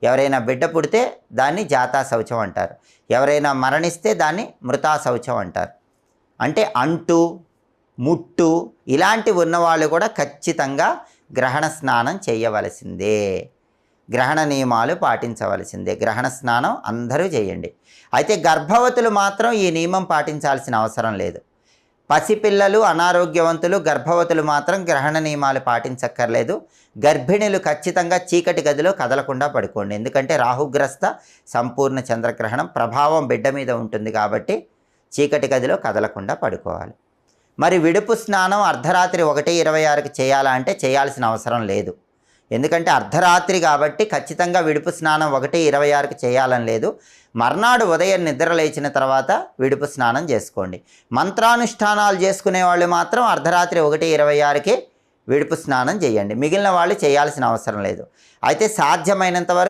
ఎవరైనా బిడ్డ పుడితే దాన్ని జాతా శౌచం అంటారు. ఎవరైనా మరణిస్తే దాన్ని మృతా శౌచం అంటారు. అంటే అంటు ముట్టు ఇలాంటివి ఉన్నవాళ్ళు కూడా ఖచ్చితంగా గ్రహణ స్నానం చేయవలసిందే. గ్రహణ నియమాలు పాటించవలసిందే. గ్రహణ స్నానం అందరూ చేయండి. అయితే గర్భవతులు మాత్రం ఈ నియమం పాటించాల్సిన అవసరం లేదు. పసిపిల్లలు, అనారోగ్యవంతులు, గర్భవతులు మాత్రం గ్రహణ నియమాలు పాటించక్కర్లేదు. గర్భిణులు ఖచ్చితంగా చీకటి గదిలో కదలకుండా పడుకోండి. ఎందుకంటే రాహుగ్రస్త సంపూర్ణ చంద్రగ్రహణం ప్రభావం బిడ్డ మీద ఉంటుంది కాబట్టి చీకటి గదిలో కదలకుండా పడుకోవాలి. మరి విడుపు స్నానం అర్ధరాత్రి 1:26కి చేయాలా అంటే చేయాల్సిన అవసరం లేదు. ఎందుకంటే అర్ధరాత్రి కాబట్టి ఖచ్చితంగా విడుపు స్నానం 1:26కి చేయాలని లేదు. మర్నాడు ఉదయం నిద్ర లేచిన తర్వాత విడుపు స్నానం చేసుకోండి. మంత్రానుష్ఠానాలు చేసుకునే వాళ్ళు మాత్రం అర్ధరాత్రి 1:26కి విడుపు స్నానం చేయండి. మిగిలిన వాళ్ళు చేయాల్సిన అవసరం లేదు. అయితే సాధ్యమైనంత వరకు